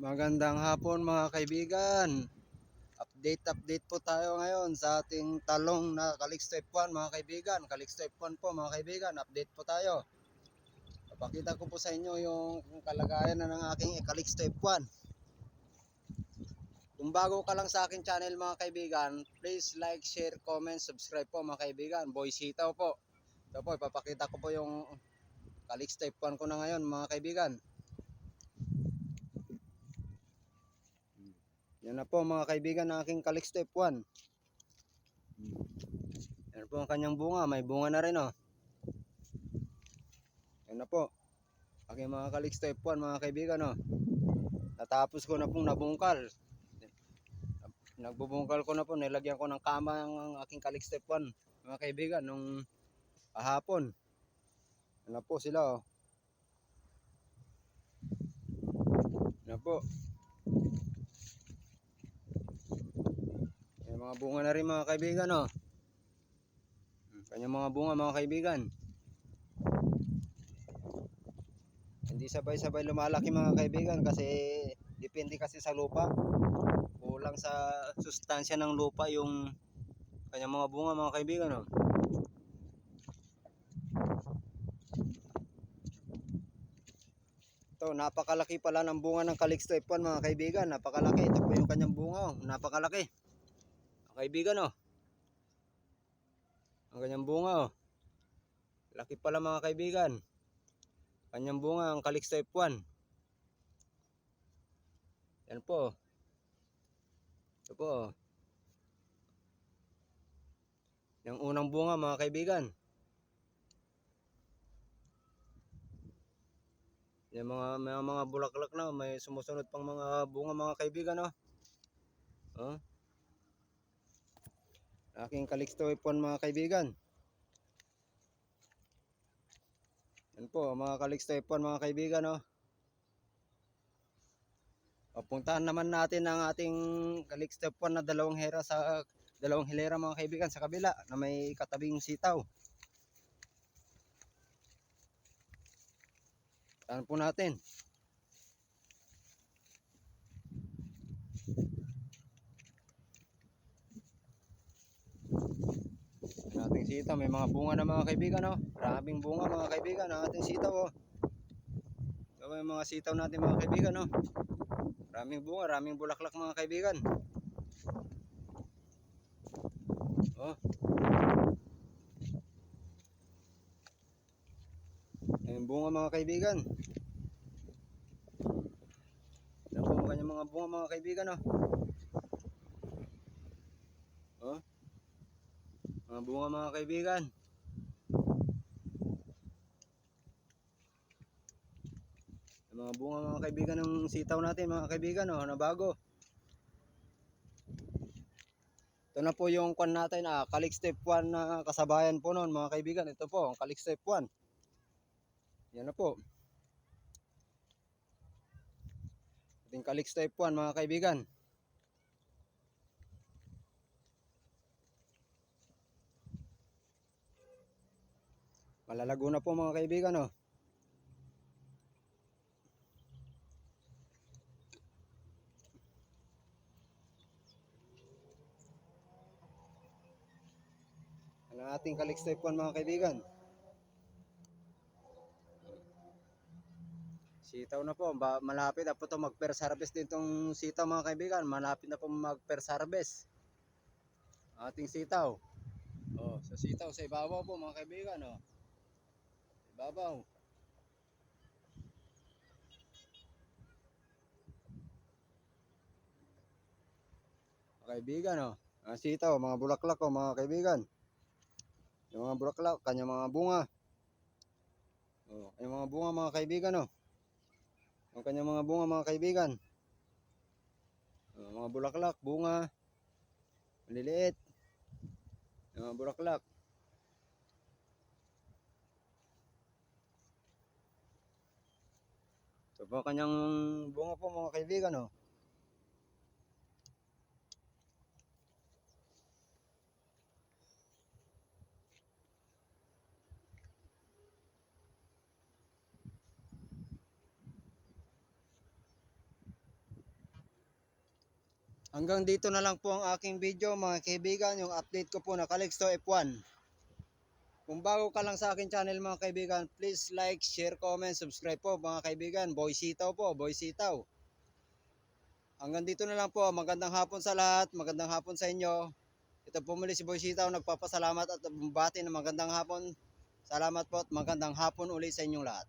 Magandang hapon mga kaibigan. Update po tayo ngayon sa ating talong na Calix Type 1 mga kaibigan. Calix Type 1 po mga kaibigan, update po tayo. Papakita ko po sa inyo yung kalagayan na ng aking Calix Type 1. Kung bago ka lang sa aking channel mga kaibigan, please like, share, comment, subscribe po mga kaibigan. Boy Sitaw po. Ito po, ipapakita ko po yung Calix Type 1 ko na ngayon mga kaibigan. Yan na po mga kaibigan ng aking Calix Type 1. Yan po ang kanyang bunga, may bunga na rin oh. Yan na po. Aking mga Calix Type 1 mga kaibigan oh. Natapos ko na pong nabungkal. Nagbubungkal ko na po, nilagyan ko ng kama ang aking Calix Type 1 mga kaibigan nung kahapon. Yan na po sila oh. Yan na po. Yan mga bunga na rin mga kaibigan oh. Kanyang mga bunga mga kaibigan. Hindi sabay-sabay lumalaki mga kaibigan kasi depende kasi sa lupa. Kulang sa sustansya ng lupa yung kanyang mga bunga mga kaibigan oh. Ito, napakalaki pala ng bunga ng Calix Type 1 mga kaibigan. Napakalaki. Ito po yung kanyang bunga oh. Napakalaki. Mga kaibigan oh. Ang kanyang bunga oh. Laki pala mga kaibigan. Kanyang bunga ang Calix Type 1. Yan po. Ito po. Yung unang bunga mga kaibigan. Yung mga bulaklak na, may sumusunod pang mga bunga mga kaibigan oh. Oh. Aking Calix Type 1 mga kaibigan. Yan po mga Calix Type 1 mga kaibigan oh. Puntahan naman natin ang ating Calix Type 1 na dalawang hilera mga kaibigan sa kabila na may katabing sitaw. Puntahan po natin. Ang ating sitaw, may mga bunga na mga kaibigan oh. Maraming bunga mga kaibigan ang ating sitaw oh. Ito may mga sitaw natin mga kaibigan oh. Maraming bunga, maraming bulaklak mga kaibigan. Oh. Ayan bunga mga kaibigan. Yan po kanyang mga bunga mga kaibigan oh. Oh. Mga bunga mga kaibigan. Yung mga bunga mga kaibigan ng sitaw natin mga kaibigan oh, na bago. Ito na po yung kwan natin Calix Type 1 na kasabayan po noon mga kaibigan. Ito po ang Calix Type 1. Yan na po. Ating Calix Type 1 mga kaibigan. Malalago na po mga kaibigan oh. Ang ating Calix Type 1 mga kaibigan. Sitaw na po, malapit na po ito mag-first harvest din itong sitaw mga kaibigan. Malapit na po mag-first harvest ating sitaw. Oh, sa sitaw sa ibabaw po mga kaibigan oh. Ibabaw. Mga kaibigan oh. Ang sitaw, mga bulaklak oh mga kaibigan. Yung mga bulaklak, kanyang mga bunga. Oh, kanyang mga bunga mga kaibigan oh. Ang kanyang mga bunga mga kaibigan. Oh, mga bulaklak, bunga. Maliliit. Yung mga bulaklak. So po kanyang bunga po mga kaibigan oh. Hanggang dito na lang po ang aking video mga kaibigan, yung update ko po na Calixto F1. Kung bago ka lang sa aking channel mga kaibigan, please like, share, comment, subscribe po mga kaibigan. Boy Sitaw po, Boy Sitaw. Hanggang dito na lang po, magandang hapon sa lahat, magandang hapon sa inyo. Ito po muli si Boy Sitaw, nagpapasalamat at bumbati ng magandang hapon. Salamat po at magandang hapon ulit sa inyong lahat.